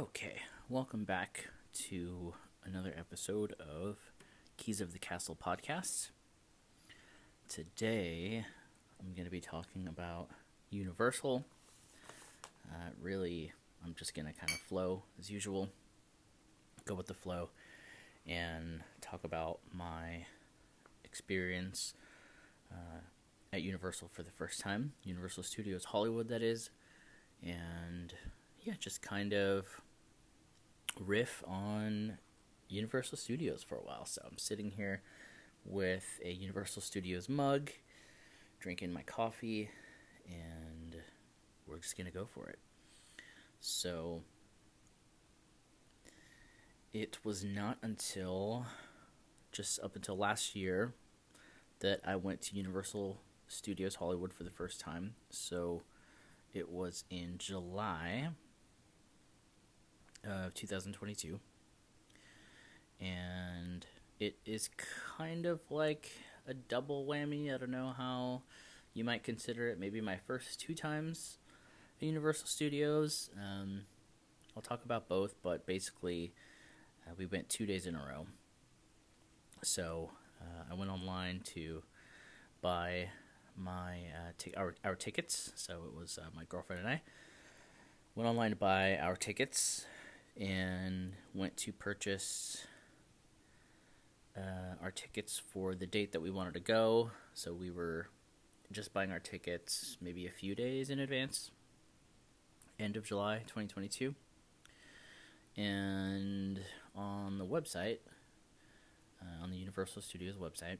Okay, welcome back to another episode of Keys of the Castle podcast. Today, I'm going to be talking about Universal. I'm just going to kind of flow as usual, go with the flow, and talk about my experience at Universal for the first time. Universal Studios Hollywood, that is. And yeah, just kind of riff on Universal Studios for a while. So I'm sitting here with a Universal Studios mug, drinking my coffee, and we're just going to go for it. So it was not until just up until last year that I went to Universal Studios Hollywood for the first time. So it was in July of 2022, and it is kind of like a double whammy. I don't know how you might consider it. Maybe my first two times at Universal Studios. I'll talk about both, but basically we went 2 days in a row. So I went online to buy our tickets. So it was my girlfriend and I went online to buy our tickets and went to purchase our tickets for the date that we wanted to go. So we were just buying our tickets maybe a few days in advance, end of July 2022. And on the website, on the Universal Studios website,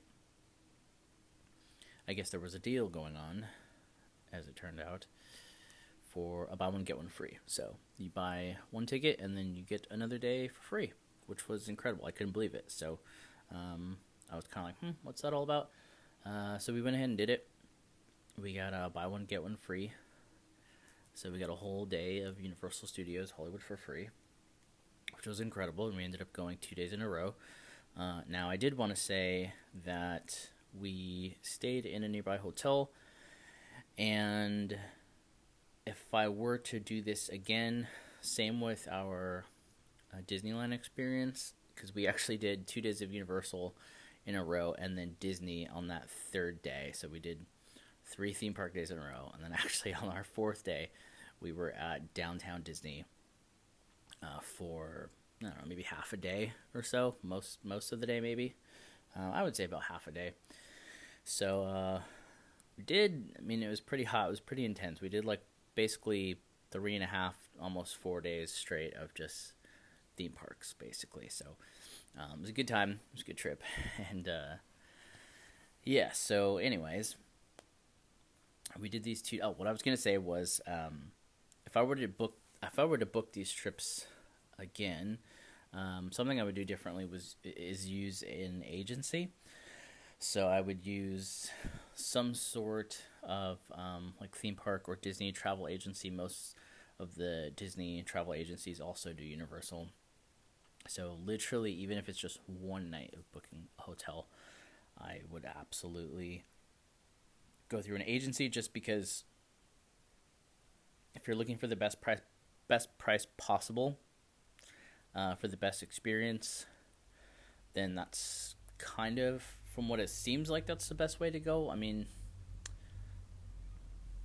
I guess there was a deal going on, as it turned out, for a buy one, get one free. So you buy one ticket and then you get another day for free, which was incredible. I couldn't believe it. So I was kind of like, what's that all about? So we went ahead and did it. We got a buy one, get one free. So we got a whole day of Universal Studios Hollywood for free, which was incredible. And we ended up going 2 days in a row. Now, I did want to say that we stayed in a nearby hotel, and if I were to do this again, same with our Disneyland experience, because we actually did 2 days of Universal in a row and then Disney on that third day. So we did 3 theme park days in a row, and then actually on our fourth day, we were at Downtown Disney for, I don't know, maybe half a day or so, most of the day maybe. I would say about half a day. So we did, it was pretty hot, it was pretty intense. We did like basically 3.5, almost 4 days straight of just theme parks, basically. So it was a good time, it was a good trip. And yeah, so anyways, we did these two. What I was gonna say was, if I were to book these trips again, something I would do differently is use an agency. So I would use some sort of like theme park or Disney travel agency. Most of the Disney travel agencies also do Universal. So literally, even if it's just one night of booking a hotel, I would absolutely go through an agency, just because if you're looking for the best price possible, for the best experience, then that's kind of, from what it seems like, that's the best way to go.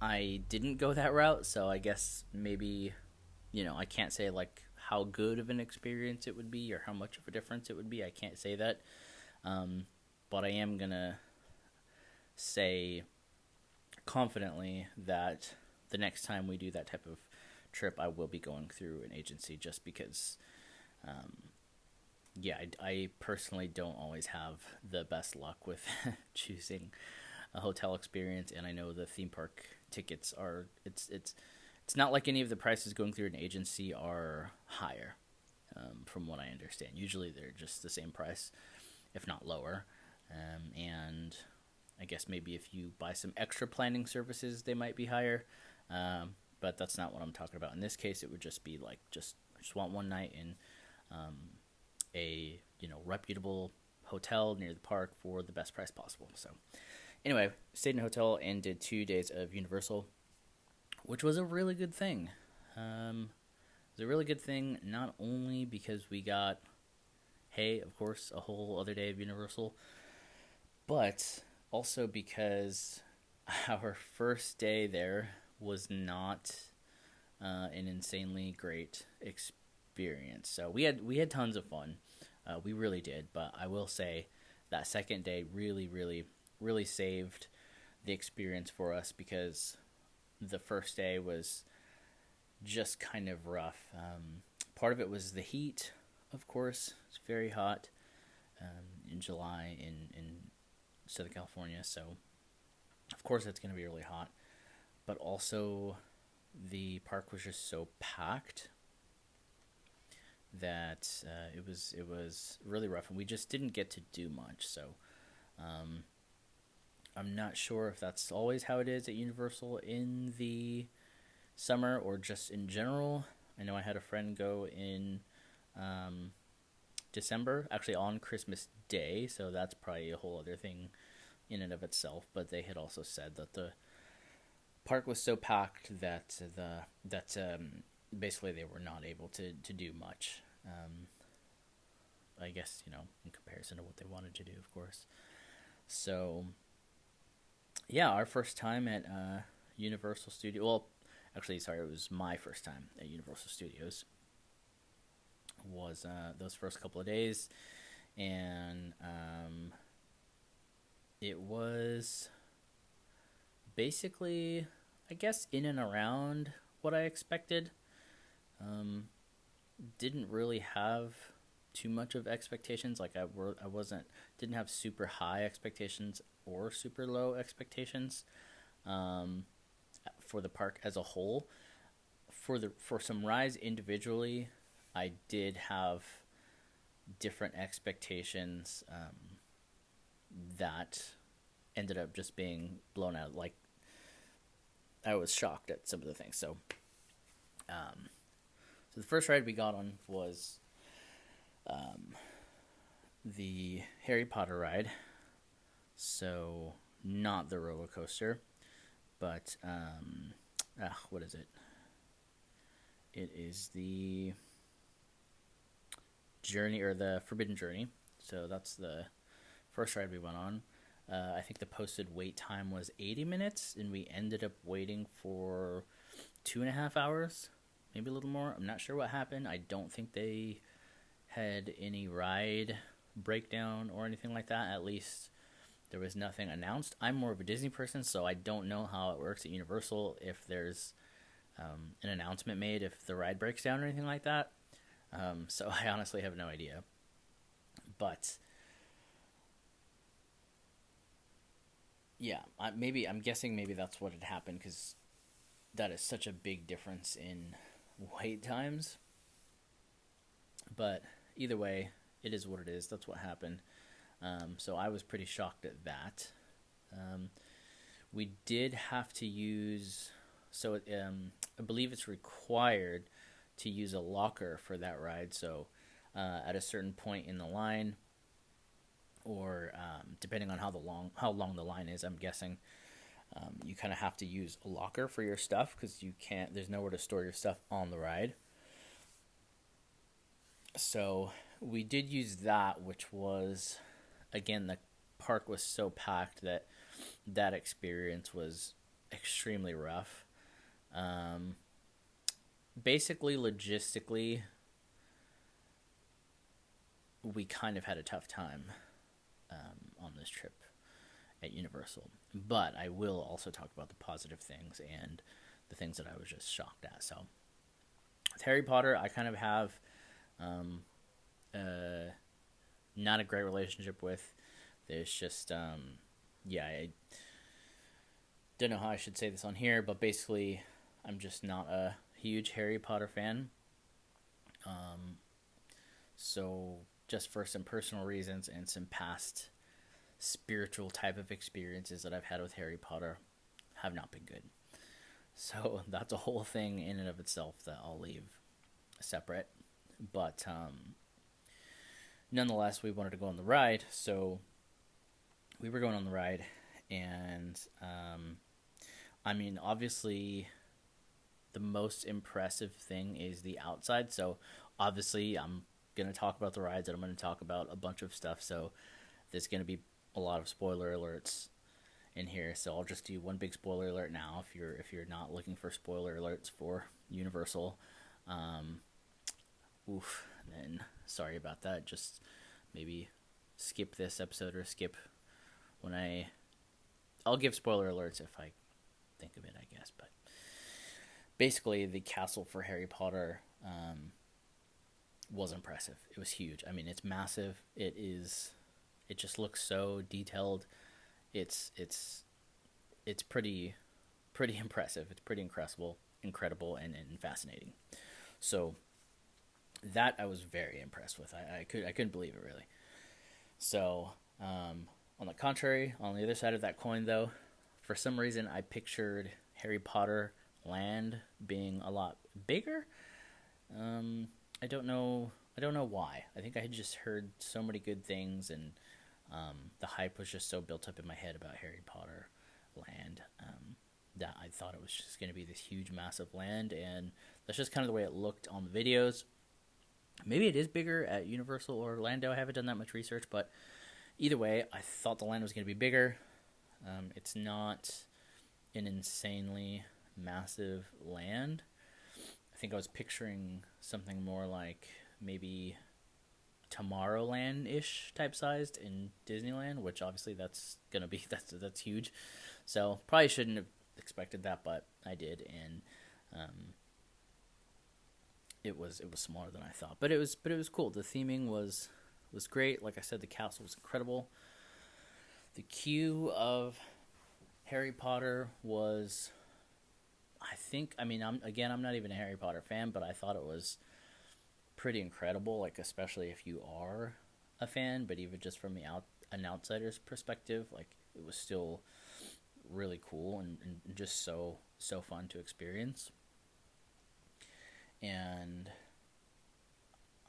I didn't go that route, so I guess maybe, I can't say like how good of an experience it would be or how much of a difference it would be. I can't say that. But I am gonna say confidently that the next time we do that type of trip, I will be going through an agency, just because I personally don't always have the best luck with choosing a hotel experience, and I know the theme park tickets are, it's not like any of the prices going through an agency are higher, from what I understand. Usually they're just the same price, if not lower, and I guess maybe if you buy some extra planning services, they might be higher, but that's not what I'm talking about. In this case, it would just be like, I just want one night in a reputable hotel near the park for the best price possible. So anyway, stayed in a hotel and did 2 days of Universal, which was a really good thing. was a really good thing, not only because we got, hey, of course, a whole other day of Universal, but also because our first day there was not an insanely great experience. So we had tons of fun. We really did, but I will say that second day really saved the experience for us because the first day was just kind of rough. Part of it was the heat, of course. It's very hot in July in Southern California, so of course it's going to be really hot. But also, the park was just so packed that it was really rough, and we just didn't get to do much. So um, I'm not sure if that's always how it is at Universal in the summer or just in general. I know I had a friend go in um, December, actually on Christmas Day, so that's probably a whole other thing in and of itself. But they had also said that the park was so packed that basically they were not able to do much. I guess in comparison to what they wanted to do, of course. So yeah, our first time at Universal Studios. Well, actually, sorry, it was my first time at Universal Studios. Was those first couple of days, and it was basically, I guess, in and around what I expected. Um, didn't really have too much of expectations. Like I wasn't didn't have super high expectations or super low expectations um, for the park as a whole. For some rides individually, I did have different expectations that ended up just being blown out. Like I was shocked at some of the things. Um, so the first ride we got on was the Harry Potter ride. So not the roller coaster, but what is it? It is the Journey, or the Forbidden Journey. So that's the first ride we went on. I think the posted wait time was 80 minutes, and we ended up waiting for 2.5 hours, maybe a little more. I'm not sure what happened. I don't think they had any ride breakdown or anything like that. At least there was nothing announced. I'm more of a Disney person, so I don't know how it works at Universal, if there's an announcement made if the ride breaks down or anything like that. So I honestly have no idea. But yeah, I'm guessing maybe that's what had happened, because that is such a big difference in wait times. But either way, it is what it is. That's what happened. So I was pretty shocked at that. We did have to use, so I believe it's required to use a locker for that ride. So at a certain point in the line, or depending on how long the line is, I'm guessing you kind of have to use a locker for your stuff, because there's nowhere to store your stuff on the ride. So we did use that, which was, again, the park was so packed that experience was extremely rough. Basically, logistically, we kind of had a tough time on this trip at Universal. But I will also talk about the positive things and the things that I was just shocked at. So with Harry Potter, I kind of have not a great relationship with. There's just I don't know how I should say this on here, but basically I'm just not a huge Harry Potter fan. So just for some personal reasons and some past spiritual type of experiences that I've had with Harry Potter have not been good. So that's a whole thing in and of itself that I'll leave separate. But nonetheless, we wanted to go on the ride, so we were going on the ride, and I mean, obviously, the most impressive thing is the outside. So obviously, I'm gonna talk about the rides, and I'm gonna talk about a bunch of stuff. So there's gonna be a lot of spoiler alerts in here. So I'll just do one big spoiler alert now. If you're not looking for spoiler alerts for Universal, um, oof, then sorry about that. Just maybe skip this episode, or skip when I'll give spoiler alerts if I think of it, I guess. But basically, the castle for Harry Potter was impressive. It was huge. I mean, it's massive. It just looks so detailed. It's pretty impressive. It's pretty incredible, and fascinating. So that I was very impressed with. I couldn't believe it, really. So on the contrary, on the other side of that coin, though, for some reason I pictured Harry Potter Land being a lot bigger. I don't know. I don't know why. I think I had just heard so many good things, and the hype was just so built up in my head about Harry Potter Land, that I thought it was just going to be this huge, massive land, and that's just kind of the way it looked on the videos. Maybe it is bigger at Universal or Orlando. I haven't done that much research, but either way, I thought the land was going to be bigger. It's not an insanely massive land. I think I was picturing something more like maybe Tomorrowland-ish type sized in Disneyland, which obviously that's gonna be that's huge. So probably shouldn't have expected that, but I did, and it was smaller than I thought. But it was cool. The theming was great. Like I said, the castle was incredible. The queue of Harry Potter was, I'm not even a Harry Potter fan, but I thought it was pretty incredible, like especially if you are a fan, but even just from an outsider's perspective, like it was still really cool, and just so fun to experience. And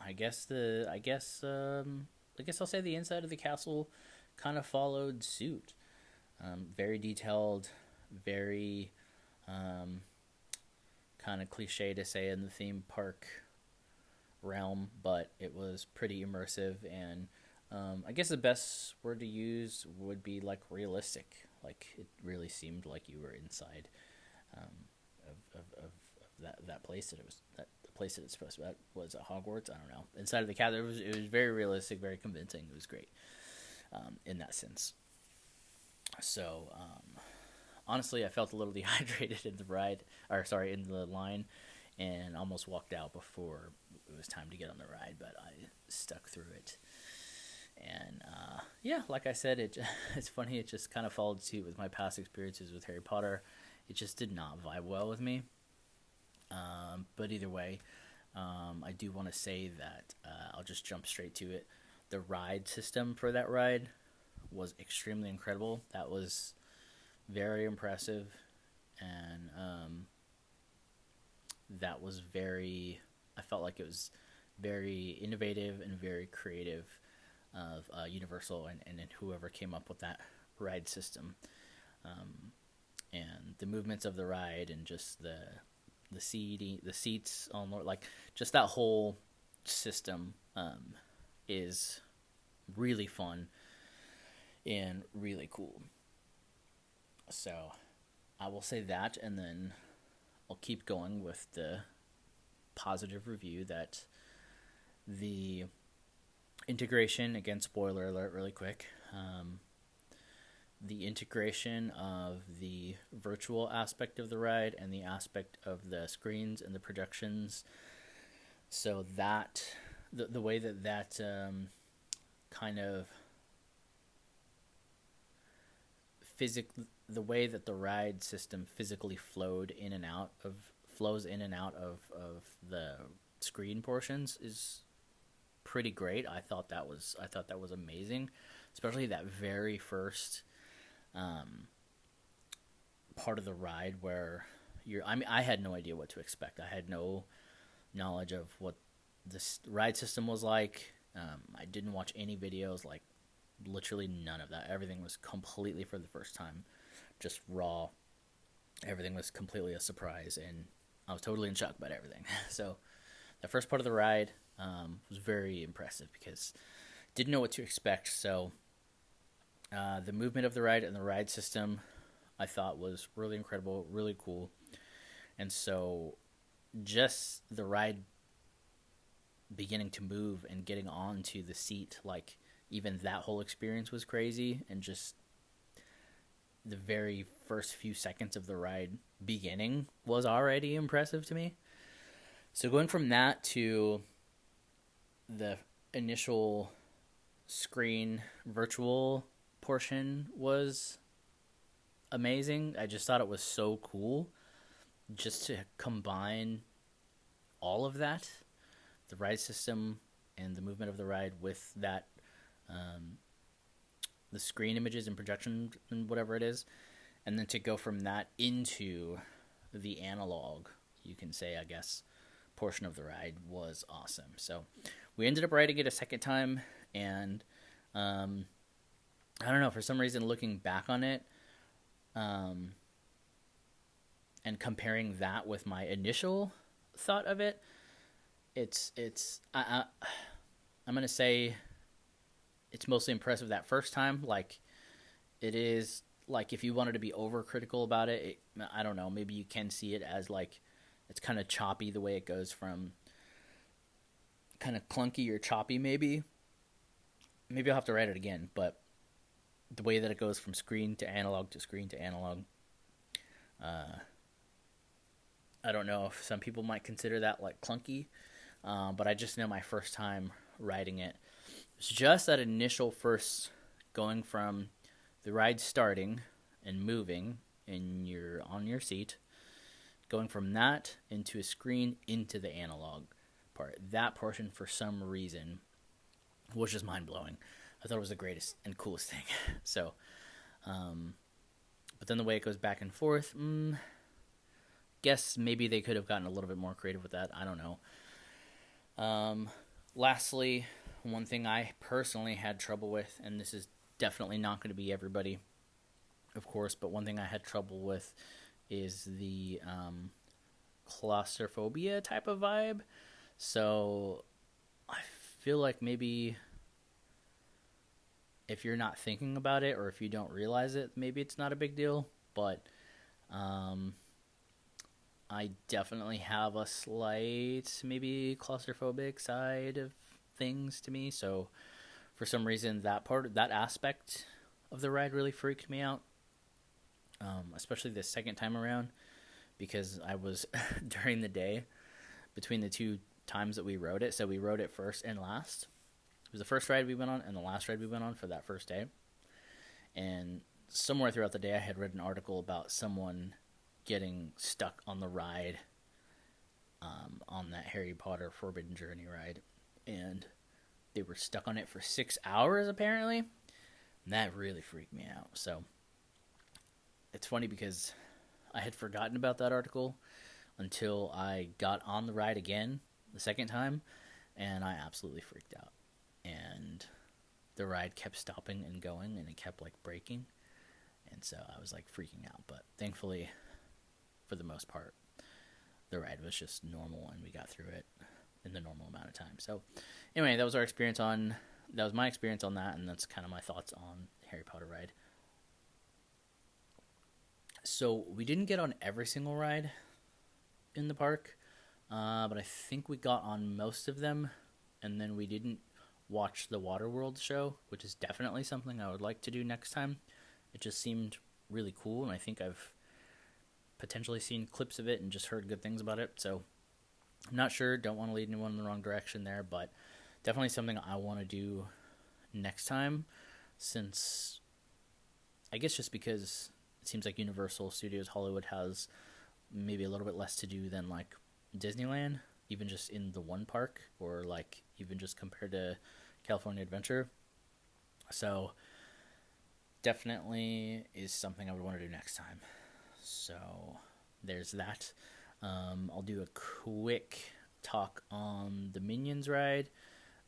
I guess I'll say the inside of the castle kind of followed suit. Very detailed, very kind of cliche to say in the theme park realm, but it was pretty immersive, and I guess the best word to use would be like realistic. Like it really seemed like you were inside of that place that the place that it's supposed to be at was at Hogwarts. I don't know. Inside of the castle, it was very realistic, very convincing. It was great in that sense. So honestly, I felt a little dehydrated in in the line, and almost walked out before it was time to get on the ride, but I stuck through it. And yeah, like I said, it's funny. It just kind of followed suit with my past experiences with Harry Potter. It just did not vibe well with me. But either way, I do want to say that I'll just jump straight to it. The ride system for that ride was extremely incredible. That was very impressive, and that was I felt like it was very innovative and very creative of Universal and whoever came up with that ride system. And the movements of the ride, and just the seats on, like, just that whole system is really fun and really cool. So I will say that, and then I'll keep going with the positive review that the integration, again, spoiler alert really quick, the integration of the virtual aspect of the ride and the aspect of the screens and the projections, so that the way that kind of the way that the ride system physically flows in and out of the screen portions is pretty great. I thought that was amazing, especially that very first part of the ride where I had no idea what to expect. I had no knowledge of what this ride system was like. I didn't watch any videos, like literally none of that. Everything was completely for the first time, just raw. Everything was completely a surprise, and I was totally in shock about everything. So the first part of the ride was very impressive because didn't know what to expect. So the movement of the ride and the ride system I thought was really incredible, really cool. And so just the ride beginning to move and getting onto the seat, like even that whole experience was crazy. And just the very first few seconds of the ride beginning was already impressive to me. So going from that to the initial screen virtual portion was amazing. I just thought it was so cool just to combine all of that, the ride system and the movement of the ride with that, the screen images and projection and whatever it is, and then to go from that into the analog, you can say, I guess, portion of the ride was awesome. So we ended up riding it a second time, and I don't know, for some reason, looking back on it, and comparing that with my initial thought of it, I'm gonna say it's mostly impressive that first time. Like, it is, like, if you wanted to be overcritical about it, I don't know, maybe you can see it as like it's kind of choppy the way it goes from kind of clunky or choppy. Maybe I'll have to write it again, but the way that it goes from screen to analog to screen to analog, I don't know if some people might consider that like clunky, but I just know my first time riding it, it's just that initial first going from the ride starting and moving and you're on your seat, going from that into a screen into the analog part. That portion, for some reason, was just mind-blowing. I thought it was the greatest and coolest thing. So, but then the way it goes back and forth, guess maybe they could have gotten a little bit more creative with that. I don't know. Lastly, one thing I personally had trouble with, and this is definitely not going to be everybody, of course, but one thing I had trouble with is the claustrophobia type of vibe. So I feel like maybe if you're not thinking about it or if you don't realize it, maybe it's not a big deal. But I definitely have a slight, maybe claustrophobic side of things to me. So for some reason, that aspect of the ride really freaked me out, especially the second time around, because I was during the day between the two times that we rode it. So we rode it first and last. It was the first ride we went on and the last ride we went on for that first day. And somewhere throughout the day, I had read an article about someone getting stuck on the ride, on that Harry Potter Forbidden Journey ride, and they were stuck on it for 6 hours apparently, and that really freaked me out. So it's funny because I had forgotten about that article until I got on the ride again the second time, and I absolutely freaked out. And the ride kept stopping and going, and it kept like breaking, and so I was like freaking out. But thankfully, for the most part, the ride was just normal, and we got through it in the normal amount of time. So anyway, that was my experience on that, and that's kind of my thoughts on Harry Potter ride. So we didn't get on every single ride in the park, but I think we got on most of them, and then we didn't watch the Waterworld show, which is definitely something I would like to do next time. It just seemed really cool, and I think I've potentially seen clips of it and just heard good things about it. So I'm not sure, don't want to lead anyone in the wrong direction there, but definitely something I want to do next time, since I guess just because it seems like Universal Studios Hollywood has maybe a little bit less to do than like Disneyland, even just in the one park, or like even just compared to California Adventure. So definitely is something I would want to do next time. So there's that. I'll do a quick talk on the Minions ride.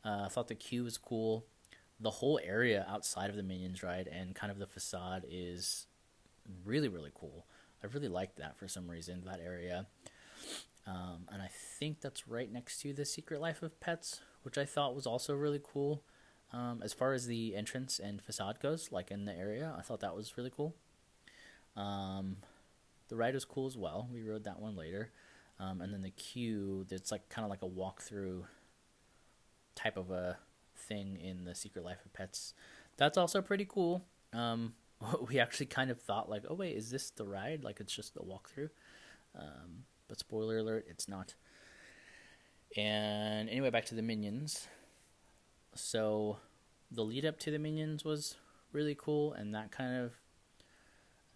I thought the queue was cool. The whole area outside of the Minions ride and kind of the facade is really, really cool. I really liked that for some reason, that area. And I think that's right next to the Secret Life of Pets, which I thought was also really cool. As far as the entrance and facade goes, like in the area, I thought that was really cool. Um, the ride was cool as well. We rode that one later. And then the queue, it's like kind of like a walkthrough type of a thing in the Secret Life of Pets. That's also pretty cool. We actually kind of thought like, oh wait, is this the ride? Like it's just the walkthrough. But spoiler alert, it's not. And anyway, back to the Minions. So the lead up to the Minions was really cool, and that kind of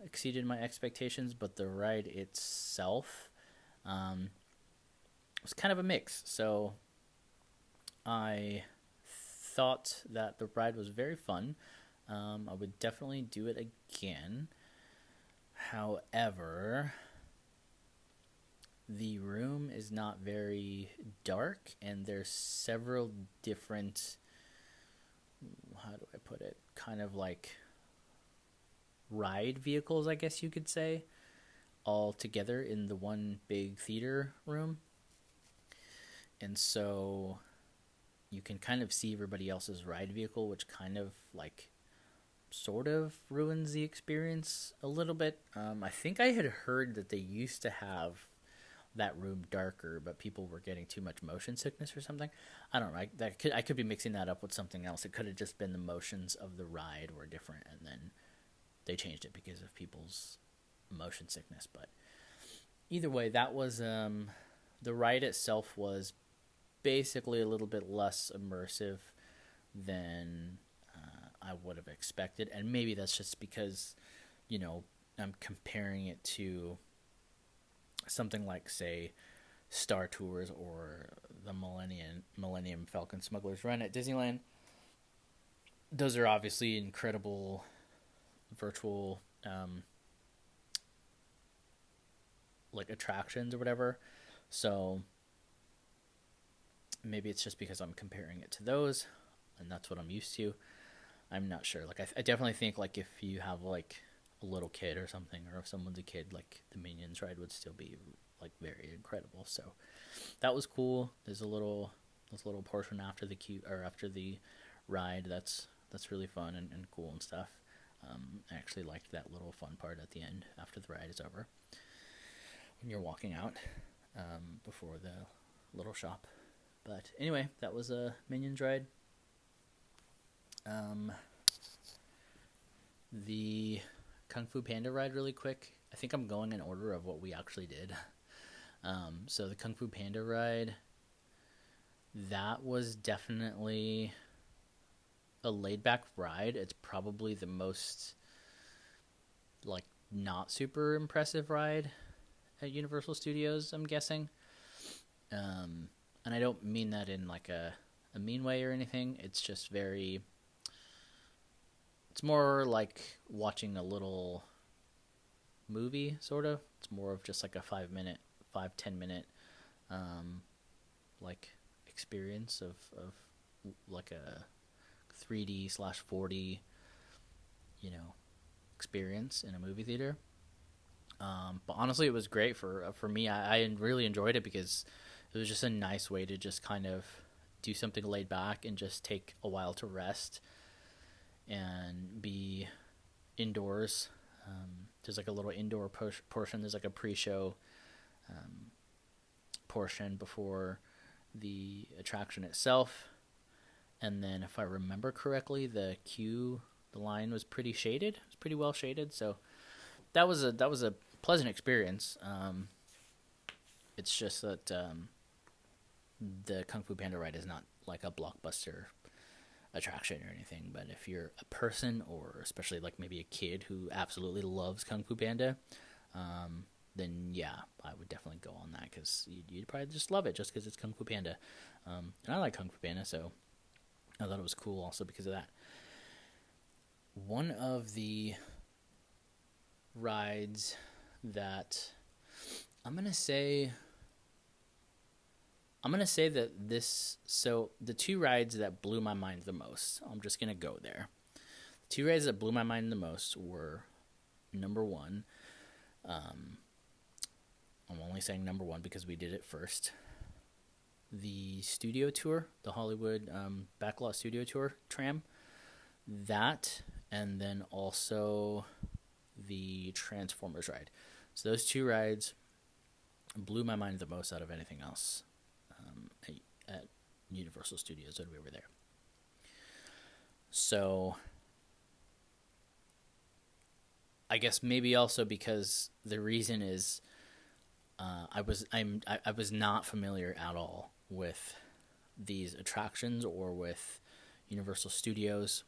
exceeded my expectations. But the ride itself was kind of a mix. So I thought that the ride was very fun. I would definitely do it again. However, the room is not very dark, and there's several different, how do I put it, kind of like ride vehicles, I guess you could say, all together in the one big theater room. And so you can kind of see everybody else's ride vehicle, which kind of like sort of ruins the experience a little bit. I think I had heard that they used to have that room darker, but people were getting too much motion sickness or something. I don't know. I could be mixing that up with something else. It could have just been the motions of the ride were different, and then they changed it because of people's motion sickness. But either way, that was the ride itself was basically a little bit less immersive than I would have expected, and maybe that's just because, I'm comparing it to something like, say, Star Tours or the Millennium Falcon Smuggler's Run at Disneyland. Those are obviously incredible virtual like attractions or whatever. So maybe it's just because I'm comparing it to those, and that's what I'm used to. I'm not sure. Like I definitely think like if you have like a little kid or something, or if someone's a kid, like the Minions ride would still be like very incredible. So that was cool. There's a little portion after the queue or after the ride that's really fun and cool and stuff. I actually liked that little fun part at the end after the ride is over when you're walking out before the little shop. But anyway, that was a Minions ride. The Kung Fu Panda ride really quick. I think I'm going in order of what we actually did. So the Kung Fu Panda ride, that was definitely a laid-back ride. It's probably the most, like, not super impressive ride at Universal Studios, I'm guessing. And I don't mean that in, like, a mean way or anything. It's just very... It's more like watching a little movie, sort of. It's more of just like a 5-10 minute, like experience of like a 3D/4D, experience in a movie theater. But honestly, it was great for me. I really enjoyed it because it was just a nice way to just kind of do something laid back and just take a while to rest and be indoors. There's like a little indoor portion. There's like a pre-show portion before the attraction itself. And then if I remember correctly, the line was pretty shaded. It was pretty well shaded. So that was a pleasant experience. It's just that the Kung Fu Panda ride is not like a blockbuster attraction or anything, but if you're a person, or especially like maybe a kid who absolutely loves Kung Fu Panda, then yeah, I would definitely go on that, because you'd probably just love it just because it's Kung Fu Panda. And I like Kung Fu Panda, so I thought it was cool also because of that. One of the rides that I'm gonna say that the two rides that blew my mind the most, I'm just going to go there. The two rides that blew my mind the most were, number one, I'm only saying number one because we did it first. The studio tour, the Hollywood Backlot Studio Tour tram, that, and then also the Transformers ride. So those two rides blew my mind the most out of anything else at Universal Studios when we were there. So I guess maybe also because the reason is I was not familiar at all with these attractions or with Universal Studios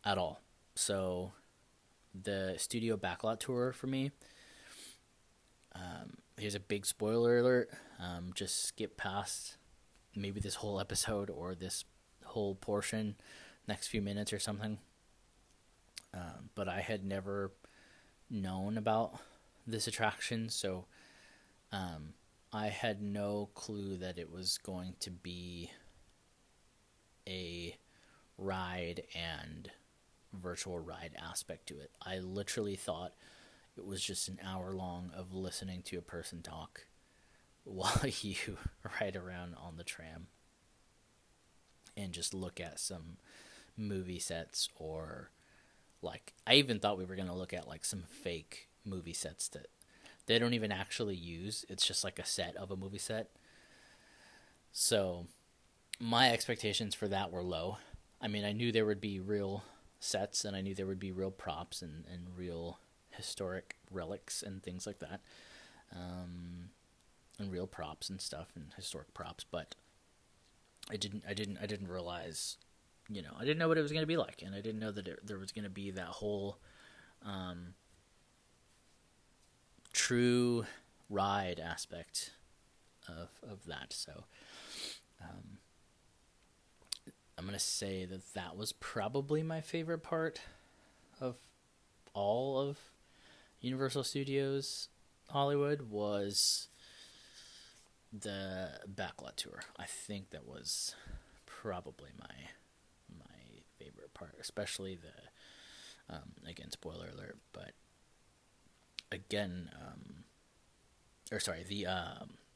at all. So the studio backlot tour for me, here's a big spoiler alert. Just skip past maybe this whole episode or this whole portion, next few minutes or something. But I had never known about this attraction, so I had no clue that it was going to be a ride and virtual ride aspect to it. I literally thought it was just an hour long of listening to a person talk while you ride around on the tram and just look at some movie sets, or like I even thought we were going to look at like some fake movie sets that they don't even actually use. It's just like a set of a movie set. So my expectations for that were low. I mean, I knew there would be real sets, and I knew there would be real props and real historic relics and things like that, and real props and stuff and historic props. But I didn't realize, I didn't know what it was going to be like, and I didn't know that there was going to be that whole true ride aspect of that. So I'm going to say that was probably my favorite part of all of Universal Studios Hollywood, was the backlot tour. I think that was probably my favorite part, especially the again, spoiler alert, but again,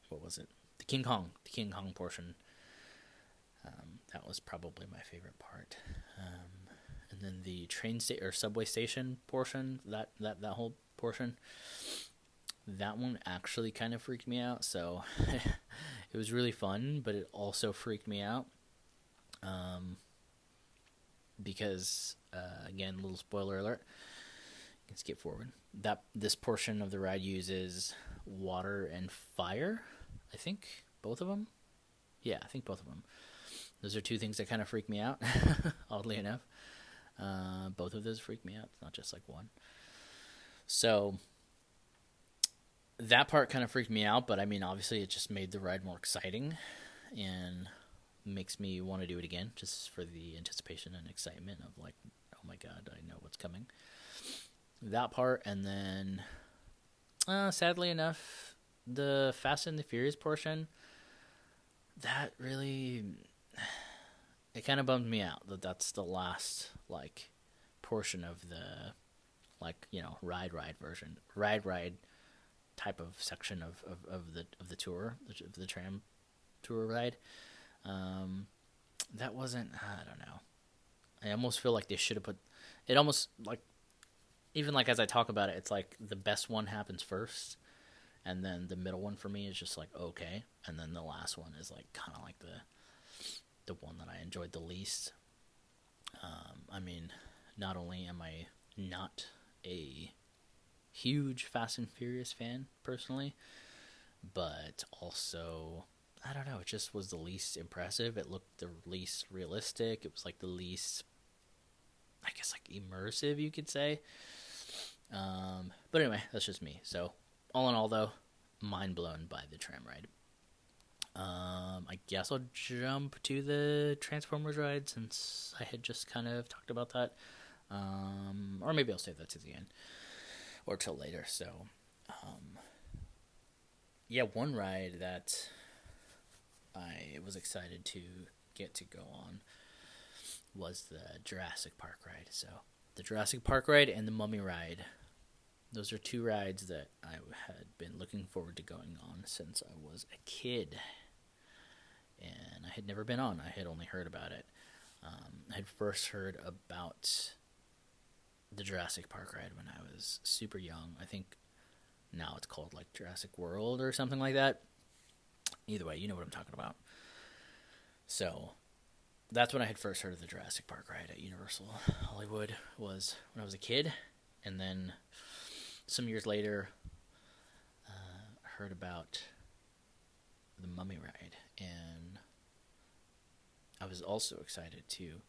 what was it? The King Kong portion. That was probably my favorite part. And then the train or subway station portion, that whole portion, that one actually kind of freaked me out. So it was really fun, but it also freaked me out. Because again, little spoiler alert. You can skip forward. This portion of the ride uses water and fire. I think both of them. Yeah, I think both of them. Those are two things that kind of freak me out, oddly enough. Both of those freak me out. It's not just like one. So that part kind of freaked me out, but I mean, obviously it just made the ride more exciting and makes me want to do it again, just for the anticipation and excitement of like, oh my God, I know what's coming. That part, and then sadly enough, the Fast and the Furious portion, that really, it kind of bummed me out that's the last like portion of the ride type of section of the tour, of the tram tour ride. That wasn't, I don't know. I almost feel like they should have put it, almost like, even like as I talk about it, it's like the best one happens first, and then the middle one for me is just like okay, and then the last one is like kind of like the one that I enjoyed the least. I mean, not only am I not a huge Fast and Furious fan personally, but also, I don't know, it just was the least impressive. It looked the least realistic. It was like the least, I guess, like immersive, you could say. But anyway, that's just me. So all in all, though, mind blown by the tram ride. I guess I'll jump to the Transformers ride, since I had just kind of talked about that. Or maybe I'll save that to the end, or till later. So, yeah, one ride that I was excited to get to go on was the Jurassic Park ride. So the Jurassic Park ride and the Mummy ride, those are two rides that I had been looking forward to going on since I was a kid. And I had never been on. I had only heard about it. I had first heard about the Jurassic Park ride when I was super young. I think now it's called like Jurassic World or something like that. Either way, you know what I'm talking about. So that's when I had first heard of the Jurassic Park ride at Universal Hollywood, was when I was a kid. And then some years later, heard about the Mummy ride. And I was also excited to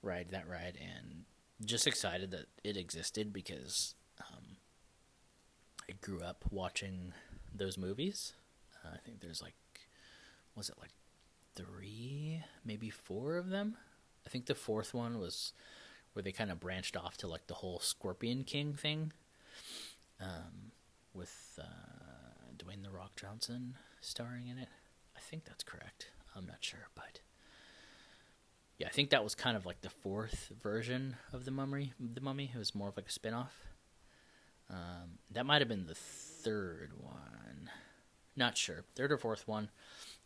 ride that ride, and just excited that it existed because I grew up watching those movies. I think there's like, was it like 3, maybe 4 of them? I think the 4th one was where they kind of branched off to like the whole Scorpion King thing, with Dwayne "The Rock" Johnson starring in it. I think that's correct. I'm not sure, but yeah, I think that was kind of like the 4th version of the Mummy. It was more of like a spin-off. That might have been the 3rd one. Not sure. 3rd or 4th one.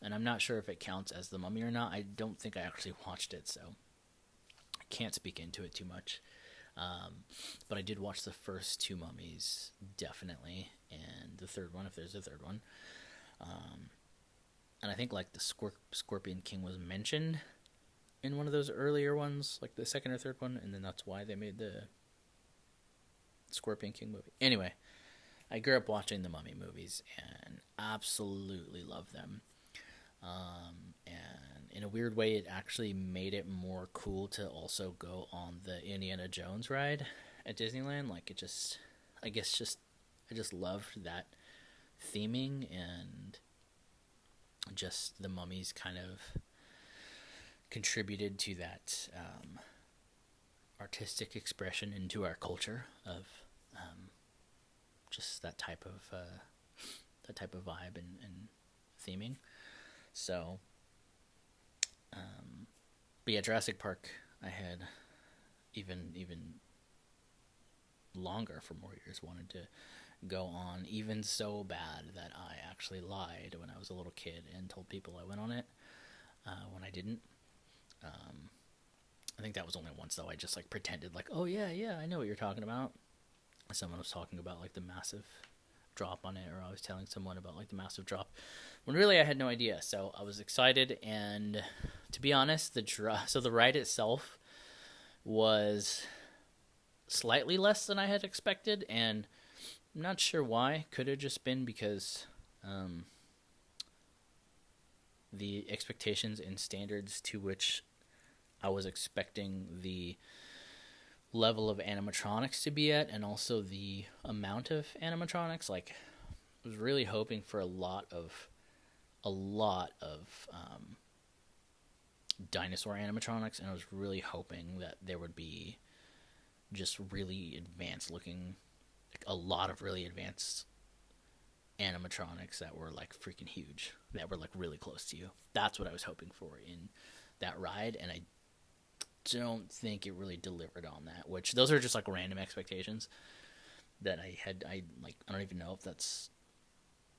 And I'm not sure if it counts as the Mummy or not. I don't think I actually watched it, so I can't speak into it too much. But I did watch the first 2 Mummies, definitely. And the 3rd one, if there's a 3rd one. And I think like the Scorpion King was mentioned in one of those earlier ones, like the 2nd or 3rd one, and then that's why they made the Scorpion King movie. Anyway, I grew up watching the Mummy movies and absolutely love them. And in a weird way, it actually made it more cool to also go on the Indiana Jones ride at Disneyland. Like I just loved that theming, and just the mummies kind of contributed to that artistic expression into our culture of just that type of vibe and theming. So, but yeah, Jurassic Park, I had even longer, for more years, wanted to go on, even so bad that I actually lied when I was a little kid and told people I went on it when I didn't. I think that was only once, though. I just like pretended like, oh yeah, I know what you're talking about. Someone was talking about like the massive drop on it, or I was telling someone about like the massive drop, when really I had no idea. So I was excited, and to be honest, the ride itself was slightly less than I had expected, and I'm not sure why. Could have just been because the expectations and standards to which I was expecting the level of animatronics to be at, and also the amount of animatronics. Like, I was really hoping for a lot of dinosaur animatronics, and I was really hoping that there would be just really advanced looking, like a lot of really advanced animatronics that were like freaking huge, that were like really close to you. That's what I was hoping for in that ride, and I don't think it really delivered on that, which those are just like random expectations that I had. I don't even know if that's,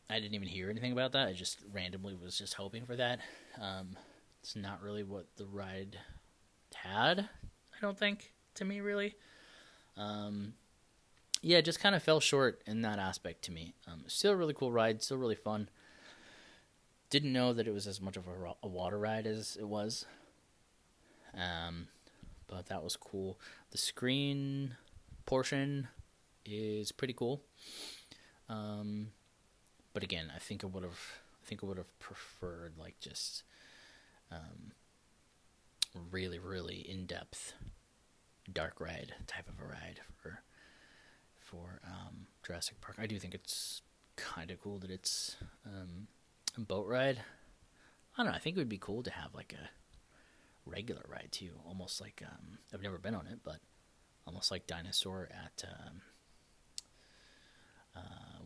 I didn't even hear anything about that. I just randomly was just hoping for that. It's not really what the ride had, I don't think, to me, really. Yeah, it just kind of fell short in that aspect to me. Still a really cool ride, still really fun. Didn't know that it was as much of a water ride as it was. But that was cool. The screen portion is pretty cool. But again, I think I would have preferred like just really, really in-depth dark ride type of a ride for Jurassic Park. I do think it's kind of cool that it's a boat ride. I don't know. I think it would be cool to have like a regular ride too, almost like I've never been on it, but almost like Dinosaur at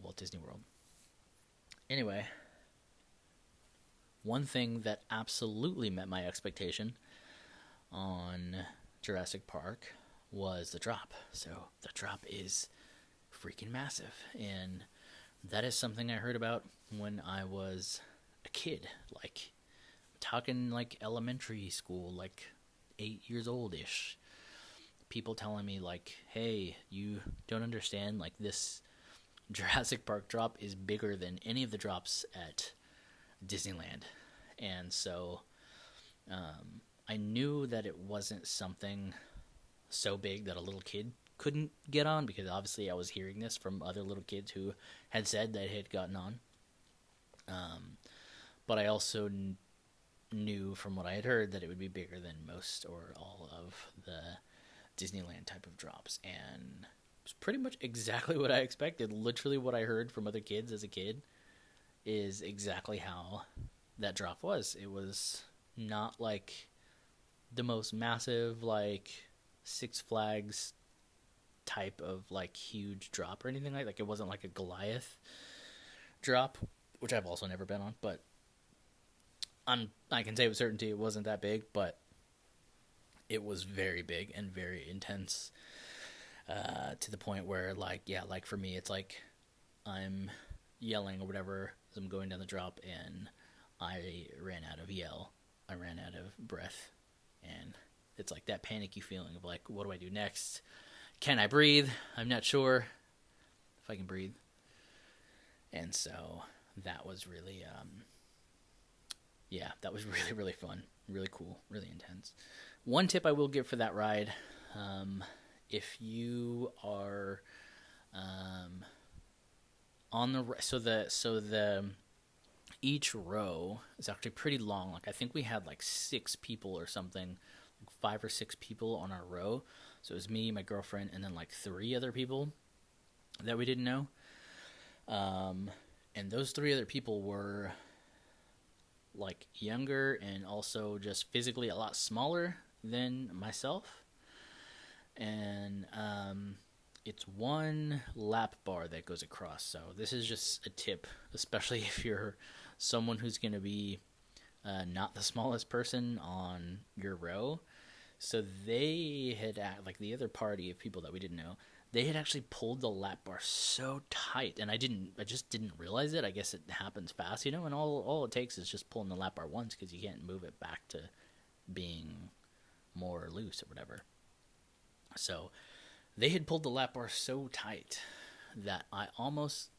Walt Disney World. Anyway, one thing that absolutely met my expectation on Jurassic Park was the drop. So the drop is freaking massive. And that is something I heard about when I was a kid. Like, talking like elementary school, like 8 years old ish. People telling me, like, hey, you don't understand, like, this Jurassic Park drop is bigger than any of the drops at Disneyland. And so I knew that it wasn't something so big that a little kid couldn't get on, because obviously I was hearing this from other little kids who had said that it had gotten on. But I also knew from what I had heard that it would be bigger than most or all of the Disneyland type of drops. And it was pretty much exactly what I expected. Literally what I heard from other kids as a kid is exactly how that drop was. It was not like the most massive, like, Six Flags type of, like, huge drop or anything like that. Like, it wasn't like a Goliath drop, which I've also never been on, but I can say with certainty it wasn't that big, but it was very big and very intense, to the point where, like, yeah, like for me, it's like I'm yelling or whatever as I'm going down the drop, and I ran out of yell. I ran out of breath, and it's like that panicky feeling of, like, what do I do next? Can I breathe? I'm not sure if I can breathe. And so that was really, yeah, that was really, really fun, really cool, really intense. One tip I will give for that ride, if you are on the each row is actually pretty long. Like, I think we had like 6 people or something, like 5 or 6 people on our row. So it was me, my girlfriend, and then like 3 other people that we didn't know. And those 3 other people were like younger and also just physically a lot smaller than myself. And it's one lap bar that goes across. So this is just a tip, especially if you're someone who's going to be not the smallest person on your row. So they had, like, the other party of people that we didn't know, they had actually pulled the lap bar so tight, and I just didn't realize it. I guess it happens fast, and all it takes is just pulling the lap bar once, because you can't move it back to being more loose or whatever. So they had pulled the lap bar so tight that I almost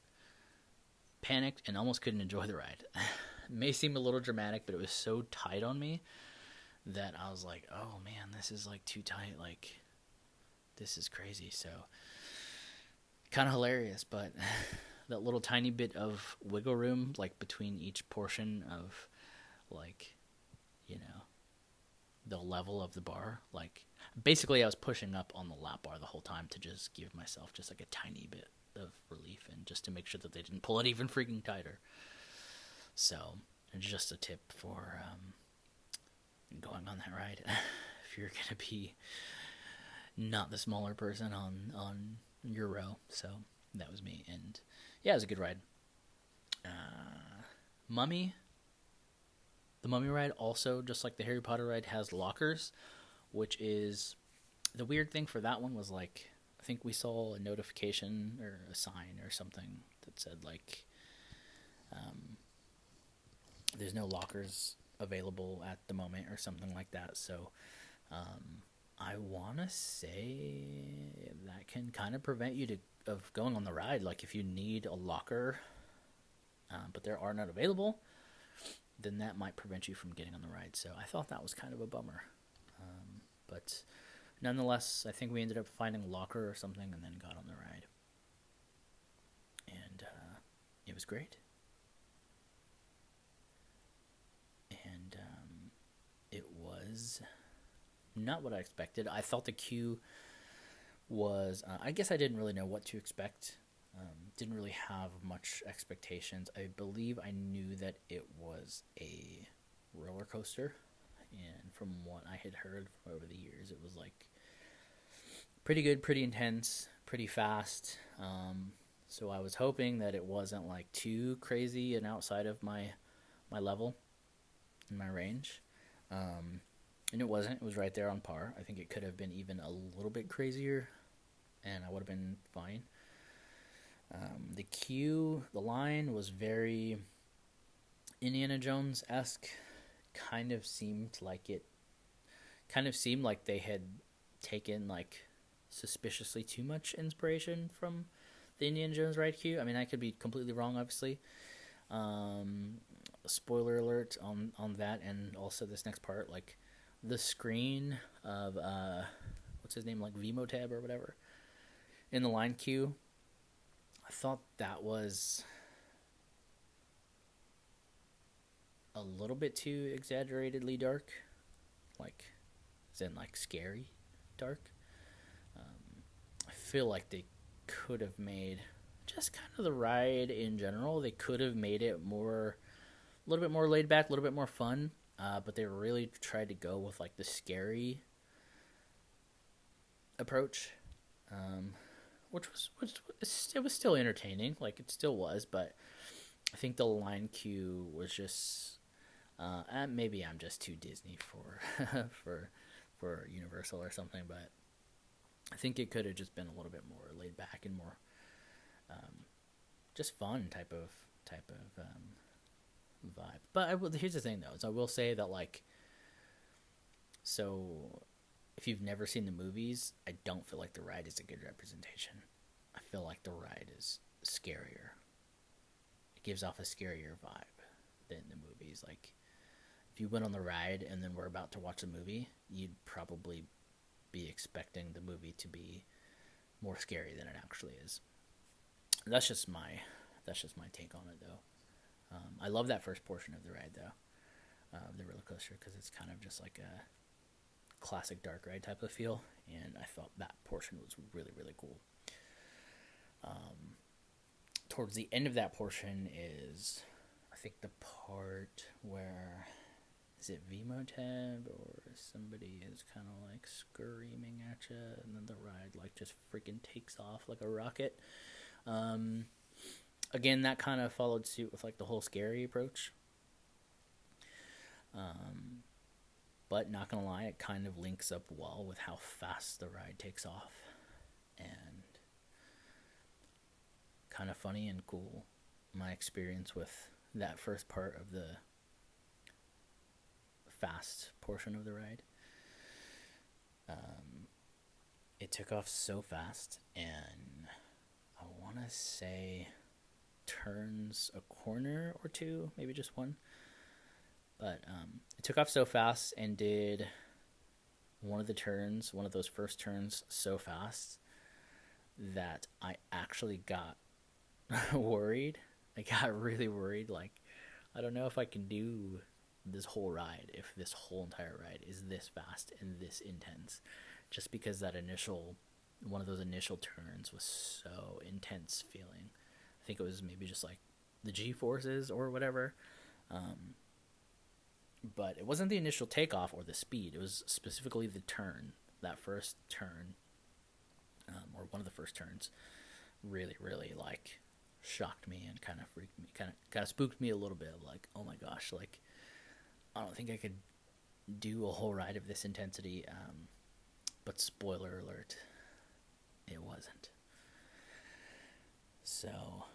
panicked and almost couldn't enjoy the ride. It may seem a little dramatic, but it was so tight on me that I was like, oh man, this is like too tight. Like, this is crazy. So kind of hilarious, but that little tiny bit of wiggle room, like, between each portion of, like, the level of the bar, like, basically I was pushing up on the lap bar the whole time to just give myself just like a tiny bit of relief, and just to make sure that they didn't pull it even freaking tighter. So just a tip for going on that ride. If you're gonna be not the smaller person on your row. So that was me, and yeah, it was a good ride. Mummy, the Mummy ride, also just like the Harry Potter ride, has lockers, which is the weird thing for that one was, like, I think we saw a notification or a sign or something that said, like, there's no lockers available at the moment or something like that. So I want to say that can kind of prevent you of going on the ride. Like, if you need a locker, but there are not available, then that might prevent you from getting on the ride. So I thought that was kind of a bummer. But nonetheless, I think we ended up finding a locker or something and then got on the ride. And it was great. And it was not what I expected. I thought the queue was... I guess I didn't really know what to expect. Didn't really have much expectations. I believe I knew that it was a roller coaster. And from what I had heard from over the years, it was, like, pretty good, pretty intense, pretty fast. So I was hoping that it wasn't, like, too crazy and outside of my level, in my range. And it wasn't. It was right there on par. I think it could have been even a little bit crazier, and I would have been fine. The line was very Indiana Jones esque. Kind of seemed like they had taken like suspiciously too much inspiration from the Indiana Jones ride queue. I mean, I could be completely wrong, obviously. Um, Spoiler alert on that, and also this next part, like the screen of what's his name, like Vimotep or whatever, in the line queue. I thought that was a little bit too exaggeratedly dark, like, as in like scary dark. I feel like they could have made just kind of the ride in general. They could have made it more, a little bit more laid back, a little bit more fun. But they really tried to go with like the scary approach, um, which it was still entertaining. Like it still was, but I think the line queue was just. And maybe I'm just too Disney for for Universal or something, but I think it could have just been a little bit more laid back and more just fun type of vibe. But here's the thing though, is I will say that like, so if you've never seen the movies, I don't feel like the ride is a good representation. I feel like the ride is scarier. It gives off a scarier vibe than the movies. Like if you went on the ride and then we're about to watch a movie, you'd probably be expecting the movie to be more scary than it actually is. That's just my take on it, though. I love that first portion of the ride, though, the roller coaster, because it's kind of just like a classic dark ride type of feel, and I thought that portion was really really cool. Towards the end of that portion is, I think, the part where, is it Vimotep or somebody is kind of like screaming at you, and then the ride like just freaking takes off like a rocket. Again, that kind of followed suit with like the whole scary approach. But not gonna lie, it kind of links up well with how fast the ride takes off, and kind of funny and cool. My experience with that first part of the fast portion of the ride. It took off so fast, and I want to say turns a corner or two, maybe just one. But it took off so fast and did one of those first turns, so fast that I actually got worried. I got really worried. Like, I don't know if I can do this whole ride if this whole entire ride is this fast and this intense, just because one of those initial turns was so intense feeling. I think it was maybe just like the G forces or whatever, but it wasn't the initial takeoff or the speed. It was specifically the turn, that first turn, or one of the first turns, really really like shocked me and kind of freaked me, kind of spooked me a little bit. Like, oh my gosh, like I don't think I could do a whole ride of this intensity. But spoiler alert, it wasn't. So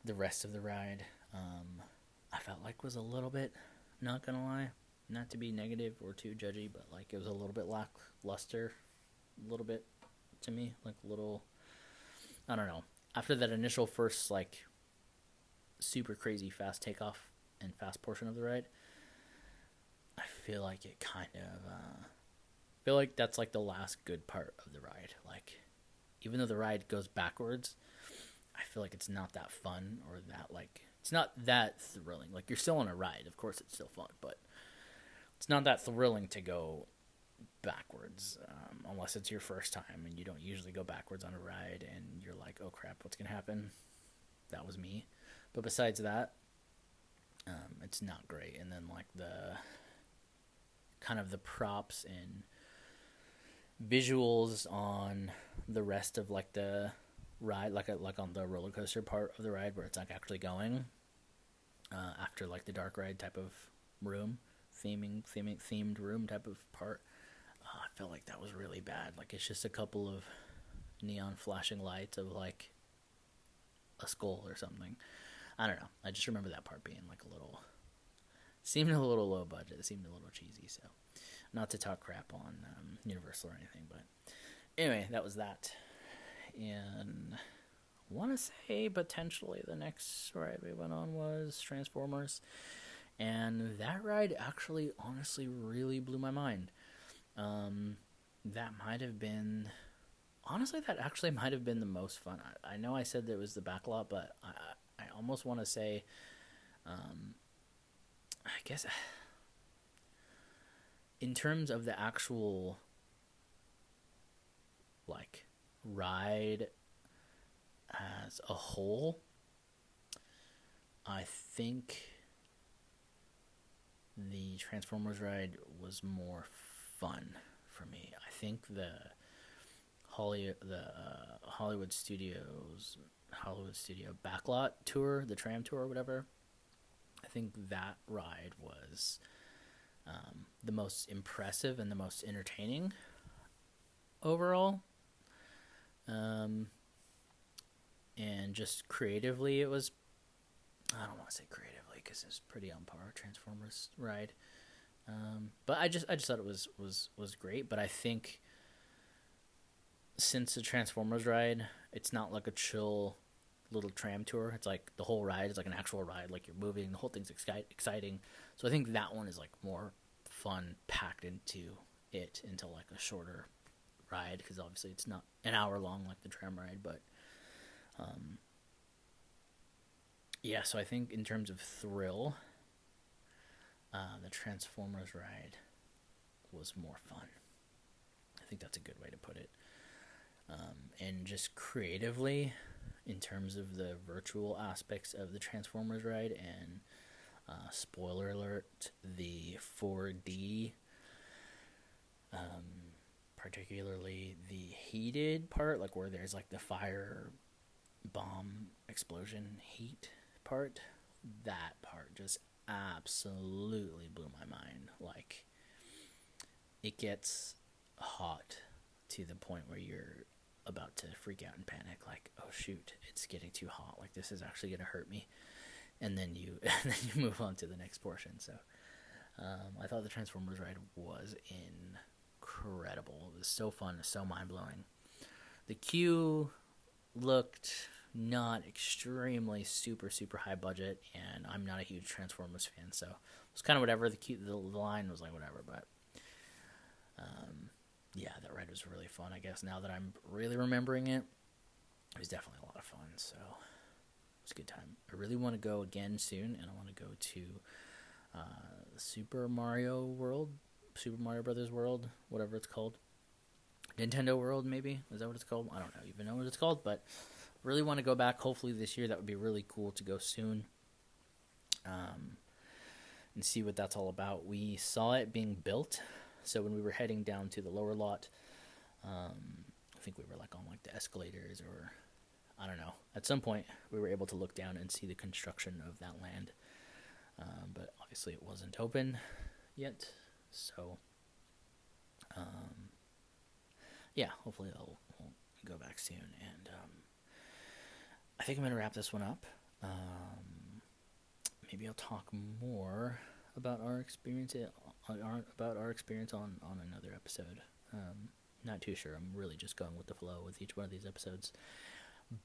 the rest of the ride, I felt like was a little bit, not gonna lie, not to be negative or too judgy, but like it was a little bit lackluster, a little bit to me, like a little, I don't know. After that initial first like super crazy fast takeoff and fast portion of the ride, I feel like it kind of, I feel like that's like the last good part of the ride. Like, even though the ride goes backwards, I feel like it's not that fun, or that like, it's not that thrilling. Like, you're still on a ride, of course it's still fun, but it's not that thrilling to go backwards, unless it's your first time, and you don't usually go backwards on a ride, and you're like, oh crap, what's gonna happen? That was me. But besides that, it's not great. And then like the kind of the props and visuals on the rest of like the ride, like on the roller coaster part of the ride where it's like actually going, after like the dark ride type of room, themed room type of part. I felt like that was really bad. Like, it's just a couple of neon flashing lights of like a skull or something. I don't know. I just remember that part being like a little, seemed a little low budget. It seemed a little cheesy. So, not to talk crap on Universal or anything, but anyway, that was that. And I want to say potentially the next ride we went on was Transformers, and that ride actually, honestly, really blew my mind. That might have been, honestly, that actually might have been the most fun. I know I said that it was the backlot, but I almost want to say, I guess, in terms of the actual, like, ride as a whole, I think the Transformers ride was more fun for me. I think the Hollywood Studio backlot tour, the tram tour or whatever, I think that ride was the most impressive and the most entertaining overall. And just creatively, it was, I don't want to say creatively because it was pretty on par, Transformers ride. But I just thought it was great. But I think since the Transformers ride, it's not like a chill little tram tour. It's like the whole ride is like an actual ride, like you're moving. The whole thing's exciting. So I think that one is like more fun packed into like a shorter ride, because obviously it's not an hour long like the tram ride. But yeah, so I think in terms of thrill, the Transformers ride was more fun. I think that's a good way to put it. And just creatively, in terms of the virtual aspects of the Transformers ride, and spoiler alert, the 4D, particularly the heated part, like where there's like the fire bomb explosion heat part, that part just absolutely blew my mind. Like, it gets hot to the point where you're about to freak out and panic, like, oh shoot, it's getting too hot, like this is actually going to hurt me, and then you move on to the next portion. So I thought the Transformers ride was incredible. It was so fun, so mind-blowing. The queue looked not extremely super high budget, and I'm not a huge Transformers fan, so it was kind of whatever. The line was like whatever, but yeah, that ride was really fun. I guess now that I'm really remembering it, it was definitely a lot of fun. So it was a good time. I really want to go again soon, and I want to go to Super Mario Brothers World, whatever it's called. Nintendo World, maybe? Is that what it's called? I don't even know what it's called, but really want to go back hopefully this year. That would be really cool to go soon, and see what that's all about. We saw it being built, so when we were heading down to the lower lot, I think we were like on like the escalators, or I don't know, at some point we were able to look down and see the construction of that land, but obviously it wasn't open yet, so yeah, hopefully we'll go back soon. And I think I'm going to wrap this one up. Maybe I'll talk more about our experience on another episode. Not too sure. I'm really just going with the flow with each one of these episodes.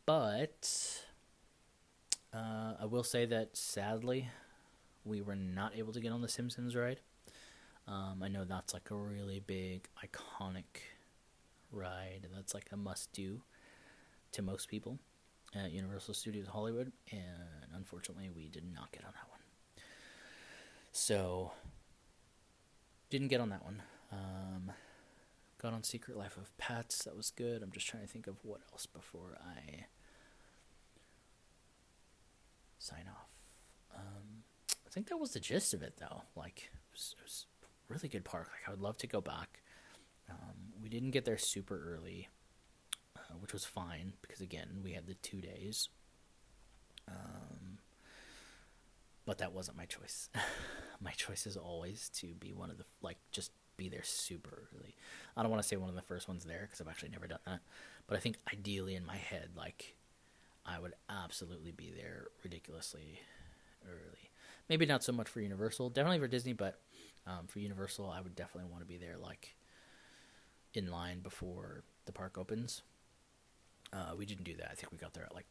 But I will say that sadly, we were not able to get on the Simpsons ride. I know that's like a really big, iconic ride. That's like a must-do to most people at Universal Studios Hollywood, and unfortunately we did not get on that one. So, didn't get on that one. Got on Secret Life of Pets. That was good. I'm just trying to think of what else before I sign off. I think that was the gist of it, though. Like, it was a really good park. Like, I would love to go back. We didn't get there super early, which was fine, because again, we had the 2 days. But that wasn't my choice. My choice is always to be one of the, like, just be there super early. I don't want to say one of the first ones there, because I've actually never done that. But I think ideally in my head, like, I would absolutely be there ridiculously early. Maybe not so much for Universal, definitely for Disney, but for Universal, I would definitely want to be there, like, in line before the park opens. We didn't do that. I think we got there at, like,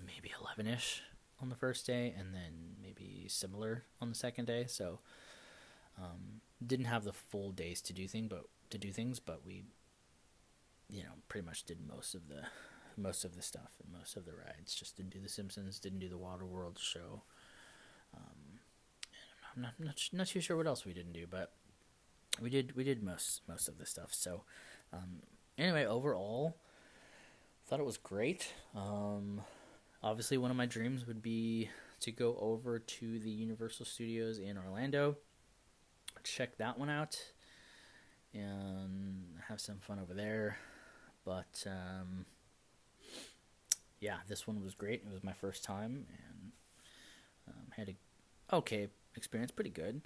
maybe 11-ish on the first day, and then maybe similar on the second day. So didn't have the full days to do things, but we, pretty much did most of the stuff and most of the rides. Just didn't do the Simpsons, didn't do the Waterworld show. I'm not too sure what else we didn't do, but we did most of the stuff. So anyway, overall, thought it was great. Obviously, one of my dreams would be to go over to the Universal Studios in Orlando, check that one out, and have some fun over there. But yeah, this one was great. It was my first time, and had a okay experience, pretty good.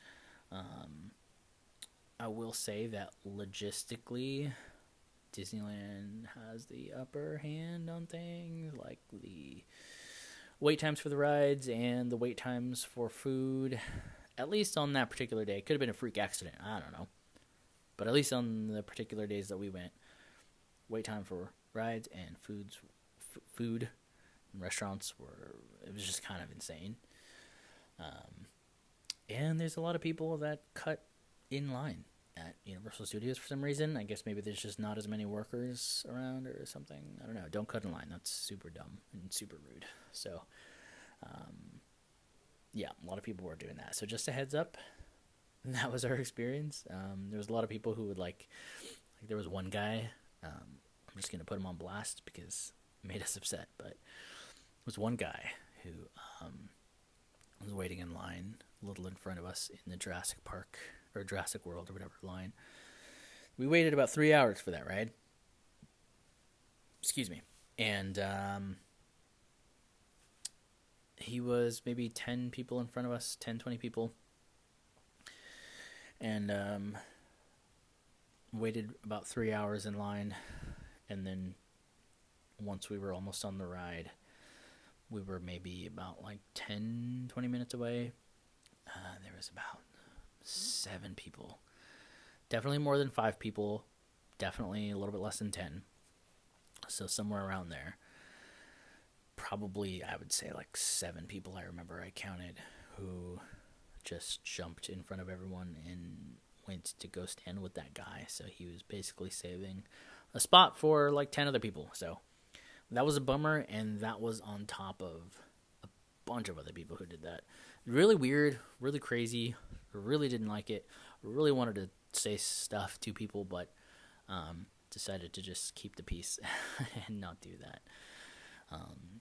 I will say that logistically, Disneyland has the upper hand on things, like the wait times for the rides and the wait times for food. At least on that particular day. It could have been a freak accident, I don't know. But at least on the particular days that we went, wait time for rides and food and restaurants it was just kind of insane. And there's a lot of people that cut in line at Universal Studios for some reason. I guess maybe there's just not as many workers around or something. I don't know. Don't cut in line. That's super dumb and super rude. So, yeah, a lot of people were doing that. So just a heads up, that was our experience. There was a lot of people who would like there was one guy, I'm just going to put him on blast because it made us upset, but there was one guy who was waiting in line a little in front of us in the Jurassic Park or Jurassic World or whatever line. We waited about 3 hours for that ride. Excuse me. And he was maybe 10 people in front of us, 10, 20 people. And waited about 3 hours in line. And then once we were almost on the ride, we were maybe about like 10, 20 minutes away. There was about 7 people. Definitely more than 5 people. Definitely a little bit less than 10. So somewhere around there. Probably, I would say like 7 people I remember I counted who just jumped in front of everyone and went to go stand with that guy. So he was basically saving a spot for like 10 other people. So that was a bummer, and that was on top of a bunch of other people who did that. Really weird, really crazy. Really didn't like it. Really wanted to say stuff to people, but decided to just keep the peace and not do that.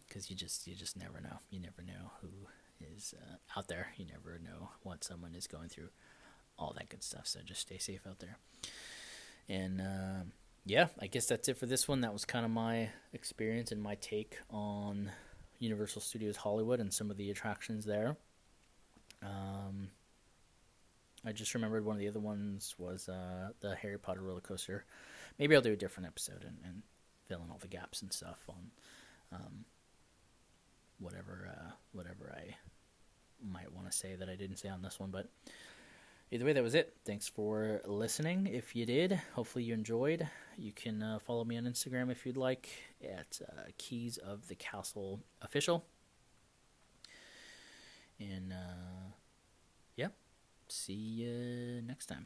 Because you just never know. You never know who is out there. You never know what someone is going through. All that good stuff. So just stay safe out there. And yeah, I guess that's it for this one. That was kind of my experience and my take on Universal Studios Hollywood and some of the attractions there. I just remembered one of the other ones was the Harry Potter roller coaster. Maybe I'll do a different episode and fill in all the gaps and stuff on whatever I might want to say that I didn't say on this one. But either way, that was it. Thanks for listening. If you did, hopefully you enjoyed. You can follow me on Instagram if you'd like at Keys of the Castle Official. And yeah, see you next time.